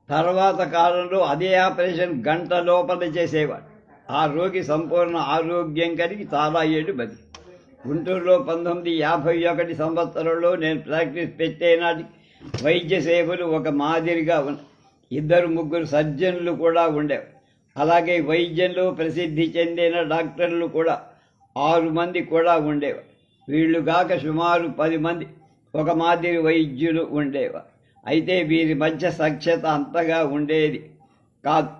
తర్వాత కాలంలో అదే ఆపరేషన్ గంట లోపల చేసేవాడు. ఆ రోగి సంపూర్ణ ఆరోగ్యం కలిగి చాలా ఏళ్ళు బతికి. గుంటూరులో 1951 సంవత్సరంలో నేను ప్రాక్టీస్ పెట్టేనాటికి వైద్య సేవలు ఒక మాదిరిగా ఉన్నాయి. 2-3 సర్జన్లు కూడా ఉండేవారు. అలాగే వైద్యంలో ప్రసిద్ధి చెందిన డాక్టర్లు కూడా 6 మంది కూడా ఉండేవారు. వీళ్ళు కాక సుమారు 10 మంది ఒక మాదిరి వైద్యులు ఉండేవారు. అయితే వీరి మధ్య సఖ్యత అంతగా ఉండేది కాదు.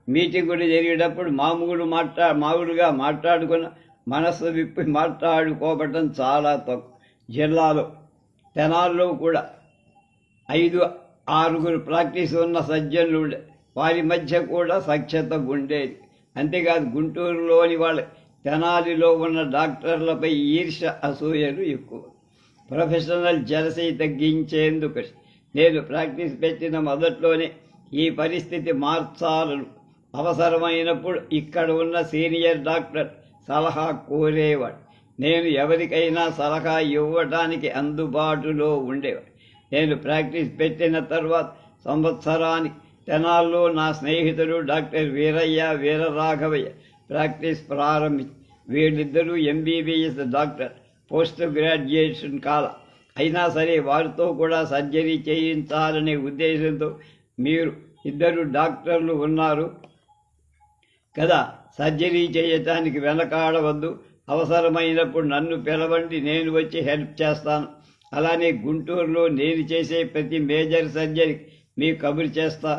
మీటింగులు జరిగేటప్పుడు మామూలుగా మాట్లాడుకున్న మనస్సు విప్పి మాట్లాడుకోవటం చాలా తక్కువ. జిల్లాలో తెనాల్లో కూడా 5-6 ప్రాక్టీస్ ఉన్న సర్జన్లు ఉండే. వారి మధ్య కూడా సఖ్యత ఉండేది. అంతేకాదు గుంటూరులోని వాళ్ళ తెనాలిలో ఉన్న డాక్టర్లపై ఈర్ష్య అసూయలు ఎక్కువ. ప్రొఫెషనల్ జెలసీ తగ్గించేందుకు నేను ప్రాక్టీస్ పెట్టిన మొదట్లోనే ఈ పరిస్థితి మార్చాలను అవసరమైనప్పుడు ఇక్కడ ఉన్న సీనియర్ డాక్టర్ సలహా కోరేవాడు. నేను ఎవరికైనా సలహా ఇవ్వడానికి అందుబాటులో ఉండేవాడు. నేను ప్రాక్టీస్ పెట్టిన తర్వాత సంవత్సరానికి తెనాల్లో నా స్నేహితుడు డాక్టర్ వీరరాఘవయ్య ప్రాక్టీస్ ప్రారంభించి, వీళ్ళిద్దరూ MBBS డాక్టర్, పోస్ట్ గ్రాడ్యుయేషన్ కాల. అయినా సరే వారితో కూడా సర్జరీ చేయించాలనే ఉద్దేశంతో, మీరు 2 డాక్టర్లు ఉన్నారు కదా, సర్జరీ చేయటానికి వెనకాడవద్దు, అవసరమైనప్పుడు నన్ను పిలవండి, నేను వచ్చి హెల్ప్ చేస్తాను. అలానే గుంటూరులో నేను చేసే ప్రతి మేజర్ సర్జరీకి మీకు కబురు చేస్తా,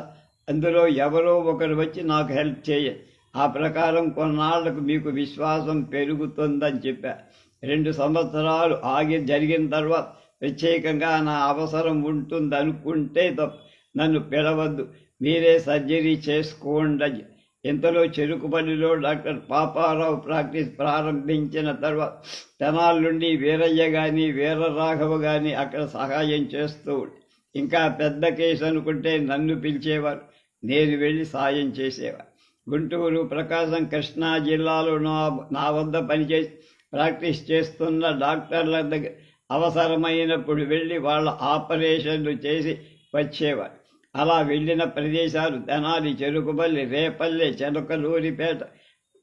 అందులో ఎవరో ఒకరు వచ్చి నాకు హెల్ప్ చేయండి. ఆ ప్రకారం కొన్నాళ్లకు మీకు విశ్వాసం పెరుగుతుందని చెప్పా. 2 సంవత్సరాలు జరిగిన తర్వాత ప్రత్యేకంగా నా అవసరం ఉంటుందనుకుంటే తప్ప నన్ను పిలవద్దు, మీరే సర్జరీ చేసుకోండి. ఇంతలో చెరుకుపల్లిలో డాక్టర్ పాపారావు ప్రాక్టీస్ ప్రారంభించిన తర్వాత తెనాల నుండి వీరయ్య కానీ వీరరాఘవ కానీ అక్కడ సహాయం చేస్తూ ఇంకా పెద్ద కేసు అనుకుంటే నన్ను పిలిచేవారు, నేను వెళ్ళి సాయం చేసేవారు. గుంటూరు, ప్రకాశం, కృష్ణా జిల్లాలో నా వద్ద పనిచేసి ప్రాక్టీస్ చేస్తున్న డాక్టర్ల దగ్గర అవసరమైనప్పుడు వెళ్ళి వాళ్ళ ఆపరేషన్లు చేసి వచ్చేవారు. అలా వెళ్ళిన ప్రదేశాలు తెనాలి, చెరుకుపల్లి, రేపల్లె, చెనకలూరిపేట,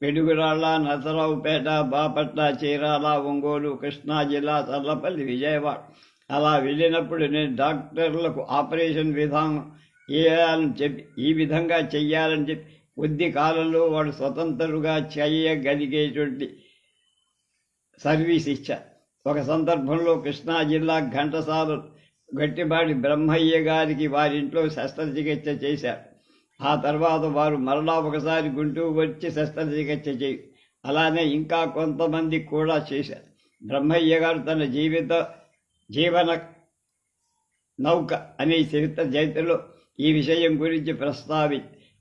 పిడుగురాళ్ళ, నరసరావుపేట, బాపట్ల, చీరాల, ఒంగోలు, కృష్ణా జిల్లా, చల్లపల్లి, విజయవాడ. అలా వెళ్ళినప్పుడు నేను డాక్టర్లకు ఆపరేషన్ విధానం ఈ విధంగా చెయ్యాలని చెప్పి కొద్ది కాలంలో వాడు స్వతంత్రుగా చేయగలిగేటువంటి సర్వీస్ ఇచ్చారు. ఒక సందర్భంలో కృష్ణా జిల్లా ఘంటసాల గట్టిబాడి బ్రహ్మయ్య గారికి వారింట్లో శస్త్రచికిత్స చేశారు. ఆ తర్వాత వారు మరలా ఒకసారి గుంటూరు వచ్చి శస్త్రచికిత్స చేయి. అలానే ఇంకా కొంతమంది కూడా చేశారు. బ్రహ్మయ్య గారు తన జీవన నౌక అనే చరిత్ర జైతులో ఈ విషయం గురించి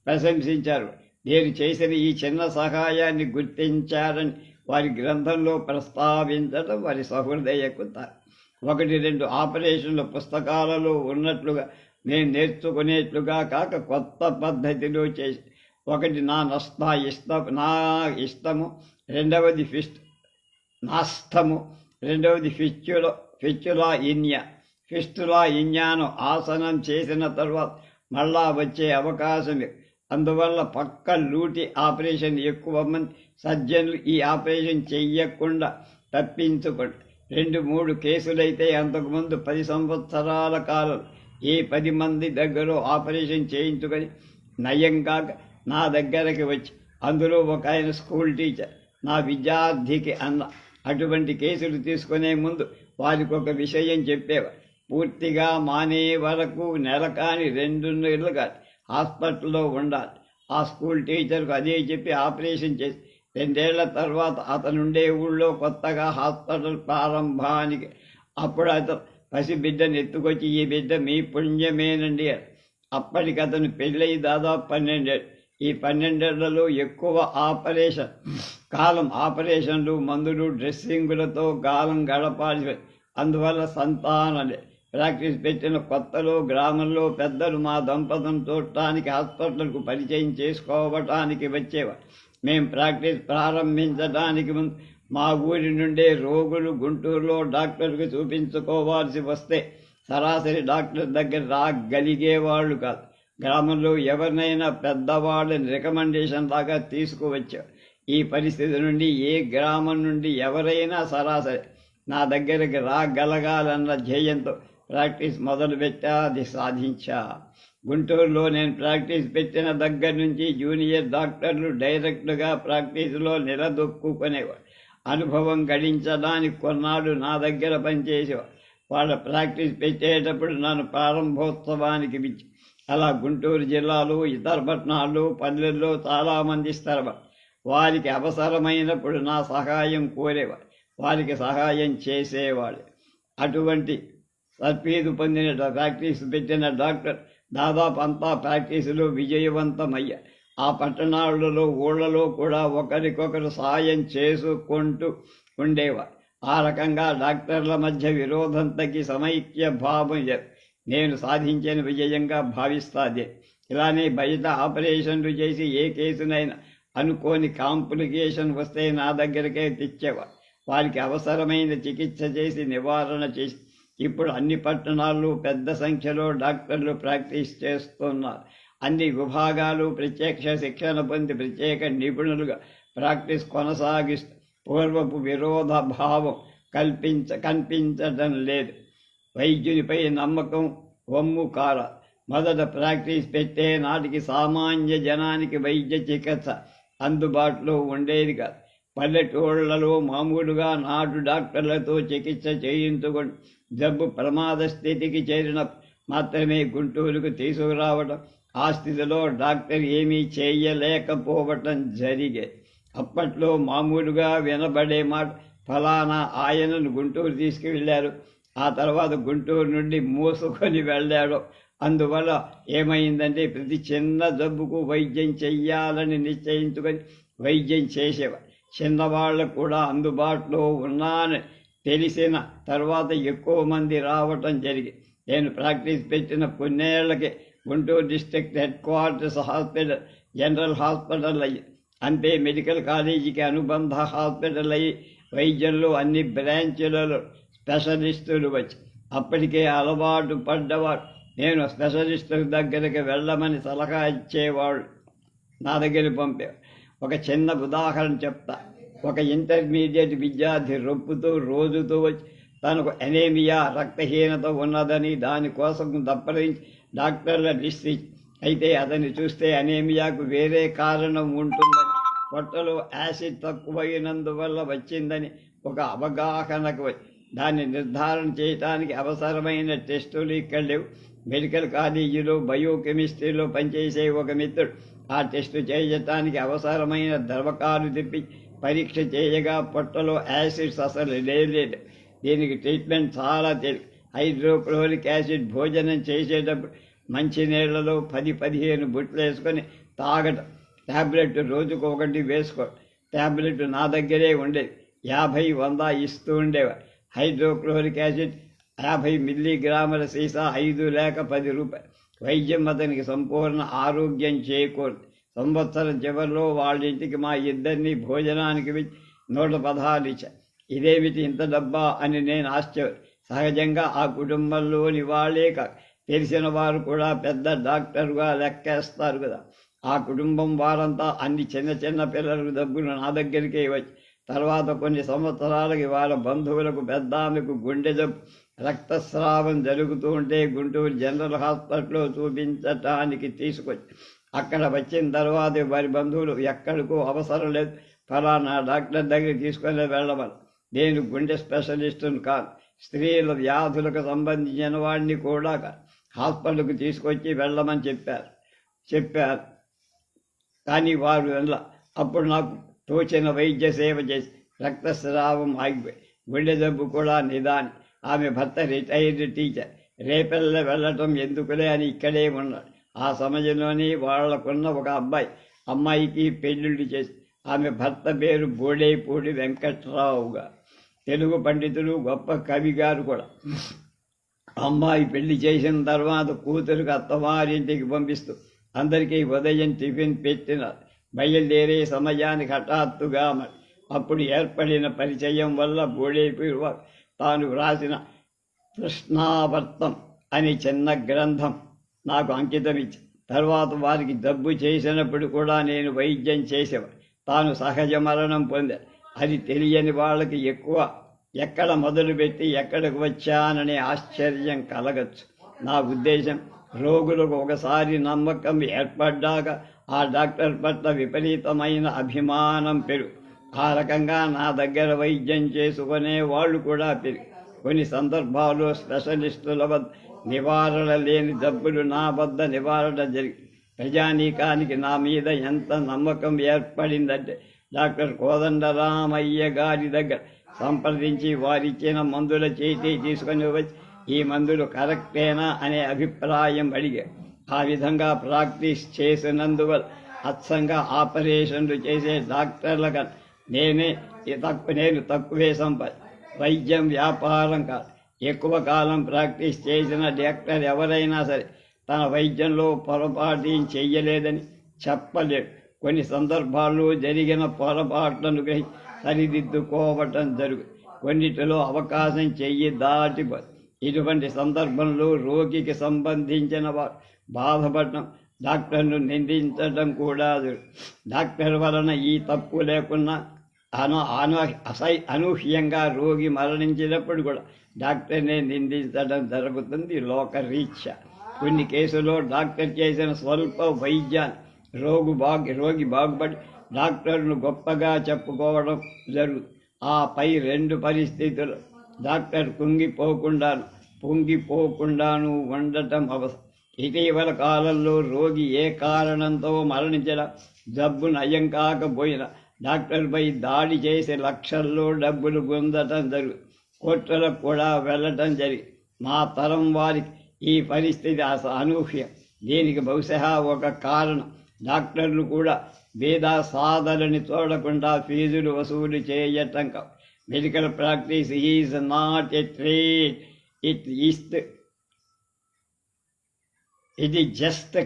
ప్రశంసించారు. నేను చేసిన ఈ చిన్న సహాయాన్ని గుర్తించారని వారి గ్రంథంలో ప్రస్తావించడం వారి సహృదయకు 1-2 ఆపరేషన్ల పుస్తకాలలో ఉన్నట్లుగా నేను నేర్చుకునేట్లుగా కాక కొత్త పద్ధతిలో చేసి, ఒకటి నా ఇష్టము, రెండవది నాస్తము, రెండవది ఫిస్టులా ఇన్యాను ఆసనం చేసిన తర్వాత మళ్ళా వచ్చే అవకాశం. అందువల్ల పక్క లూటి ఆపరేషన్ ఎక్కువ మంది సర్జన్లు ఈ ఆపరేషన్ చెయ్యకుండా తప్పించుకోండి. 2-3 కేసులైతే అంతకుముందు 10 సంవత్సరాల కాలం ఏ 10 మంది దగ్గర ఆపరేషన్ చేయించుకొని నయంగా నా దగ్గరకు వచ్చి, అందులో ఒక ఆయన స్కూల్ టీచర్ నా విద్యార్థికి అన్న. అటువంటి కేసులు తీసుకునే ముందు వారికి ఒక విషయం చెప్పేవారు. పూర్తిగా మానే వరకు నెల కానీ 2 నెలలు కానీ హాస్పిటల్లో ఉండాలి. ఆ స్కూల్ టీచర్కు అదే చెప్పి ఆపరేషన్ చేసి 2 ఏళ్ల తర్వాత అతనుండే ఊళ్ళో కొత్తగా హాస్పిటల్ ప్రారంభానికి అప్పుడు అతను పసిబిడ్డను ఎత్తుకొచ్చి, ఈ బిడ్డ మీ పుణ్యమేనండి. అప్పటికి అతను పెళ్ళయి దాదాపు 12 ఏళ్ళు. ఈ 12 ఏళ్లలో ఎక్కువ ఆపరేషన్లు, మందులు, డ్రెస్సింగులతో కాలం గడపాల్సి. అందువల్ల సంతానలే. ప్రాక్టీస్ పెట్టిన కొత్తలో గ్రామంలో పెద్దలు మా దంపతులను చూడటానికి హాస్పిటల్కు పరిచయం చేసుకోవటానికి వచ్చేవారు. మేం ప్రాక్టీస్ ప్రారంభించడానికి ముందు మా ఊరి నుండే రోగులు గుంటూరులో డాక్టర్కి చూపించుకోవాల్సి వస్తే సరాసరి డాక్టర్ దగ్గర రాగలిగేవాళ్ళు కాదు. గ్రామంలో ఎవరినైనా పెద్దవాళ్ళని రికమెండేషన్ లాగా తీసుకువచ్చారు. ఈ పరిస్థితి నుండి ఏ గ్రామం నుండి ఎవరైనా సరాసరి నా దగ్గరికి రాగలగాలన్న ధ్యేయంతో ప్రాక్టీస్ మొదలుపెట్టా, అది సాధించా. గుంటూరులో నేను ప్రాక్టీస్ పెట్టిన దగ్గర నుంచి జూనియర్ డాక్టర్లు డైరెక్ట్గా ప్రాక్టీసులో నిలదొక్కునేవారు. అనుభవం గడించడానికి కొన్నాళ్ళు నా దగ్గర పనిచేసేవారు. వాళ్ళ ప్రాక్టీస్ పెట్టేటప్పుడు నన్ను ప్రారంభోత్సవానికి పిలిచి, అలా గుంటూరు జిల్లాలో ఇతర పట్టణాల్లో పల్లెల్లో చాలామంది స్థిరపడి వారికి అవసరమైనప్పుడు నా సహాయం కోరేవారు. వారికి సహాయం చేసేవాళ్ళు. అటువంటి తర్ఫీదు పొందిన ప్రాక్టీస్ పెట్టిన డాక్టర్ దాదాపు అంతా ప్రాక్టీసులో విజయవంతమయ్యారు. ఆ పట్టణాలలో ఊళ్ళలో కూడా ఒకరికొకరు సహాయం చేసుకుంటూ ఉండేవారు. ఆ రకంగా డాక్టర్ల మధ్య విరోధం తగ్గి సమైక్య భావం నేను సాధించిన విజయంగా భావిస్తాది. ఇలానే బయట ఆపరేషన్లు చేసి ఏ కేసునైనా అనుకోని కాంప్లికేషన్ వస్తే నా దగ్గరికే తెచ్చేవారు. వారికి అవసరమైన చికిత్స చేసి నివారణ చేసి ఇప్పుడు అన్ని పట్టణాల్లో పెద్ద సంఖ్యలో డాక్టర్లు ప్రాక్టీస్ చేస్తున్నారు. అన్ని విభాగాలు ప్రత్యక్ష శిక్షణ పొంది ప్రత్యేక నిపుణులుగా ప్రాక్టీస్ కొనసాగిస్తూ పూర్వపు విరోధ భావం కనిపించడం లేదు. వైద్యునిపై నమ్మకం వమ్ము కార. మొదట ప్రాక్టీస్ పెట్టే నాటికి సామాన్య జనానికి వైద్య చికిత్స అందుబాటులో ఉండేది కాదు. పల్లెటూళ్లలో మామూలుగా నాటు డాక్టర్లతో చికిత్స చేయించుకొని జబ్బు ప్రమాద స్థితికి చేరిన మాత్రమే గుంటూరుకు తీసుకురావడం, ఆ స్థితిలో డాక్టర్ ఏమీ చేయలేకపోవటం జరిగే. అప్పట్లో మామూలుగా వినబడే మాట, ఫలానా ఆయనను గుంటూరు తీసుకువెళ్ళారు, ఆ తర్వాత గుంటూరు నుండి మోసుకొని వెళ్ళాడు. అందువల్ల ఏమైందంటే ప్రతి చిన్న జబ్బుకు వైద్యం చెయ్యాలని నిశ్చయించుకొని వైద్యం చేసేవారు. చిన్నవాళ్ళకు కూడా అందుబాటులో ఉన్నానని తెలిసిన తర్వాత ఎక్కువ మంది రావటం జరిగింది. నేను ప్రాక్టీస్ పెట్టిన కొన్నేళ్లకే Guntur district headquarters hospital general hospital అయ్యి, అంతే మెడికల్ కాలేజీకి అనుబంధ హాస్పిటల్ అయ్యి వైద్యంలో అన్ని బ్రాంచులలో స్పెషలిస్టులు వచ్చి అప్పటికే అలవాటు పడ్డవాడు. నేను స్పెషలిస్టుల దగ్గరికి వెళ్ళమని సలహా ఇచ్చేవాళ్ళు నా దగ్గరికి పంపేవారు. ఒక చిన్న ఉదాహరణ చెప్తా. ఒక ఇంటర్మీడియట్ విద్యార్థి రొప్పుతూ రోజుతూ వచ్చి తనకు ఎనేమియా రక్తహీనత ఉన్నదని దానికోసం దప్పరించి డాక్టర్ల లిస్ట్ ఇచ్చి, అయితే అతన్ని చూస్తే అనేమియాకు వేరే కారణం ఉంటుందని, పొట్టలో యాసిడ్ తక్కువైనందువల్ల వచ్చిందని ఒక అవగాహనకు వచ్చి దాన్ని నిర్ధారణ చేయడానికి అవసరమైన టెస్టులు ఇక్కడ లేవు. మెడికల్ కాలేజీలో బయోకెమిస్ట్రీలో పనిచేసే ఒక మిత్రుడు ఆ టెస్టు చేయటానికి అవసరమైన ద్రవకాలు తెప్పి పరీక్ష చేయగా పొట్టలో యాసిడ్స్ అసలు లేదు. దీనికి ట్రీట్మెంట్ చాలా తేలిక. హైడ్రోక్లోరిక్ యాసిడ్ భోజనం చేసేటప్పుడు మంచినీళ్లలో 10-15 బుట్లు వేసుకొని తాగటం. ట్యాబ్లెట్ రోజుకు ఒకటి వేసుకోవడం. ట్యాబ్లెట్ నా దగ్గరే ఉండేది. 50-100 ఇస్తూ ఉండేవారు. హైడ్రోక్లోరిక్ యాసిడ్ 50 మిల్లీగ్రాముల సీసా 5 లేక 10 రూపాయలు. వైద్యం అతనికి సంపూర్ణ ఆరోగ్యం చేకూరింది. సంవత్సరం చివరిలో వాళ్ళ ఇంటికి మా ఇద్దరిని భోజనానికి 116 ఇచ్చారు. ఇదేమిటి ఇంత డబ్బా అని నేను ఆశ్చర్యం. సహజంగా ఆ కుటుంబంలోని వాళ్ళే కాక తెలిసిన వారు కూడా పెద్ద డాక్టర్గా లెక్కేస్తారు కదా. ఆ కుటుంబం వారంతా అన్ని చిన్న చిన్న పిల్లలకు డబ్బులు నా దగ్గరికే వచ్చి తర్వాత కొన్ని సంవత్సరాలకి వాళ్ళ బంధువులకు పెద్ద ఆమెకు గుండె జబ్బు రక్తస్రావం జరుగుతూ ఉంటే గుంటూరు జనరల్ హాస్పిటల్లో చూపించటానికి తీసుకొచ్చి అక్కడ వచ్చిన తర్వాత వారి బంధువులు ఎక్కడికో అవసరం లేదు, ఫలానా డాక్టర్ దగ్గర తీసుకొని వెళ్ళమని. నేను గుండె స్పెషలిస్టును కాదు, స్త్రీల వ్యాధులకు సంబంధించిన వాడిని కూడా హాస్పిటల్కు తీసుకొచ్చి వెళ్ళమని చెప్పారు. కానీ వారు వెళ్ళ. అప్పుడు నాకు తోచిన వైద్య సేవ చేసి రక్తస్రావం ఆగిపోయి గుండె జబ్బు కూడా నిదాని. ఆమె భర్త రిటైర్డ్ టీచర్. రేపెల్ల వెళ్ళటం ఎందుకులే అని ఇక్కడే ఉన్నాడు. ఆ సమయంలోనే వాళ్లకున్న ఒక అమ్మాయికి పెళ్లిళ్ళు చేసి ఆమె భర్త పేరు బోడేపూడి వెంకట్రావుగా, తెలుగు పండితుడు, గొప్ప కవి గారు కూడా. అమ్మాయి పెళ్లి చేసిన తర్వాత కూతురికి అత్తవారింటికి పంపిస్తూ అందరికీ ఉదయం టిఫిన్ పెట్టినారు. బయలుదేరే సమయానికి హఠాత్తుగా అప్పుడు ఏర్పడిన పరిచయం వల్ల బోడేపూడి తాను వ్రాసిన కృష్ణావర్తం అనే చిన్న గ్రంథం నాకు అంకితమిచ్చి తర్వాత వారికి జబ్బు చేసినప్పుడు కూడా నేను వైద్యం చేసేవాడు. తాను సహజ మరణం పొందా. అది తెలియని వాళ్ళకి ఎక్కడ మొదలుపెట్టి ఎక్కడికి వచ్చాననే ఆశ్చర్యం కలగచ్చు. నా ఉద్దేశం, రోగులకు ఒకసారి నమ్మకం ఏర్పడ్డాక ఆ డాక్టర్ పట్ల విపరీతమైన అభిమానం పెరుగు. ఆ రకంగా నా దగ్గర వైద్యం చేసుకునే వాళ్ళు కూడా పెరుగు. కొన్ని సందర్భాల్లో స్పెషలిస్టుల వద్ద నివారణ లేని జబ్బులు నా వద్ద నివారణ జరిగి ప్రజానీకానికి నా మీద ఎంత నమ్మకం ఏర్పడిందంటే, డాక్టర్ కోదండరామయ్య గారి దగ్గర సంప్రదించి వారిచ్చిన మందుల చేతి తీసుకొని వచ్చి ఈ మందులు కరెక్టేనా అనే అభిప్రాయం అడిగా. ఆ విధంగా ప్రాక్టీస్ చేసినందువల్ల అచ్చంగా ఆపరేషన్లు చేసే డాక్టర్ల కన్నా నేను తక్కువే వైద్యం వ్యాపారం కాదు. ఎక్కువ కాలం ప్రాక్టీస్ చేసిన డాక్టర్ ఎవరైనా సరే తన వైద్యంలో పొరపాటు చెయ్యలేదని చెప్పలేడు. కొన్ని సందర్భాల్లో జరిగిన పొరపాట్లను గ్రహించి సరిదిద్దుకోవటం జరుగు. కొన్నిటిలో అవకాశం చెయ్యి దాటిపోదు. ఇటువంటి సందర్భంలో రోగికి సంబంధించిన వారు బాధపడటం, డాక్టర్ను నిందించడం కూడా డాక్టర్ వలన ఈ తప్పు లేకున్నా అనూహ్యంగా రోగి మరణించినప్పుడు కూడా డాక్టర్నే నిందించడం జరుగుతుంది లోకరీత్యా. కొన్ని కేసుల్లో డాక్టర్ చేసిన స్వల్ప వైద్యాన్ని రోగి బాగుపడి డాక్టర్ను గొప్పగా చెప్పుకోవడం జరుగుతుంది. ఆ పై రెండు పరిస్థితులు డాక్టర్ పొంగిపోకుండాను ఉండటం అవసరం. ఇటీవల కాలంలో రోగి ఏ కారణంతో మరణించిన, జబ్బు నయం కాకపోయినా డాక్టర్పై దాడి చేసి లక్షల్లో డబ్బులు పొందటం జరుగుతుంది. కోర్టులకు కూడా వెళ్ళటం జరిగింది. మా తరం వారికి ఈ పరిస్థితి అనూహ్యం. దీనికి బహుశా ఒక కారణం డాక్టర్లు కూడా వేదా సాధనని చూడకుండా ఫీజులు వసూలు చేయటం కాదు. Medical practice is not a trade, ఇది జస్ట్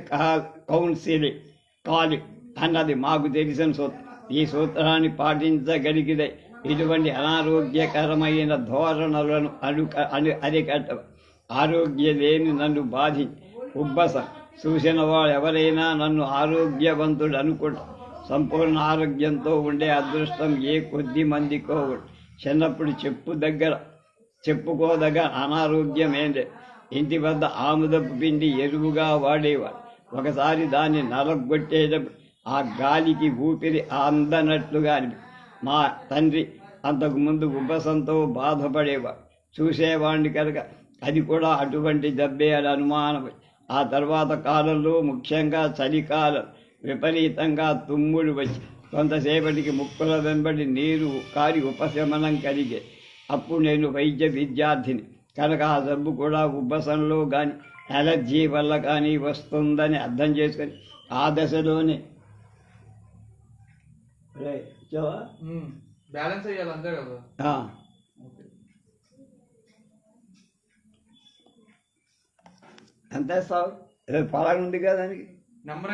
కౌన్సిలింగ్ కాలింగ్ అన్నది మాకు తెలిసిన సూత్రం. ఈ సూత్రాన్ని పాటించగలిగితే ఇటువంటి అనారోగ్యకరమైన ధోరణులను అరికట్ట. ఆరోగ్య లేని నన్ను బాధించి ఉబ్బసం చూసిన వాడు ఎవరైనా నన్ను ఆరోగ్యవంతుడు అనుకుంటారు. సంపూర్ణ ఆరోగ్యంతో ఉండే అదృష్టం ఏ కొద్ది మందికో ఉంటుంది. చిన్నప్పుడు చెప్పుకోదగ్గ అనారోగ్యం ఏంటి? ఇంటి వద్ద ఆముదపు పిండి ఎరువుగా వాడేవాడు. ఒకసారి దాన్ని నలగొట్టేటప్పుడు ఆ గాలికి ఊపిరి అందనట్లుగా మా తండ్రి అంతకుముందు ఉబ్బసంతో బాధపడేవాడు. చూసేవాడిని కనుక అది కూడా అటువంటి జబ్బే అని అనుమానం. ఆ తర్వాత కాలంలో ముఖ్యంగా చలికాలం విపరీతంగా తుమ్ముడు వచ్చి కొంతసేపటికి ముక్కుల వెంబడి నీరు కారి ఉపశమనం కలిగే. అప్పుడు నేను వైద్య విద్యార్థిని కనుక ఆ జబ్బు కూడా ఉబ్బసంలో కానీ అలర్జీ వల్ల కానీ వస్తుందని అర్థం చేసుకొని ఆ దశలోనే బ్యాలెన్స్ అయ్యాలి అంతే కదా. అంతే సార్, పలానా ఉంది కదా దానికి నెంబర్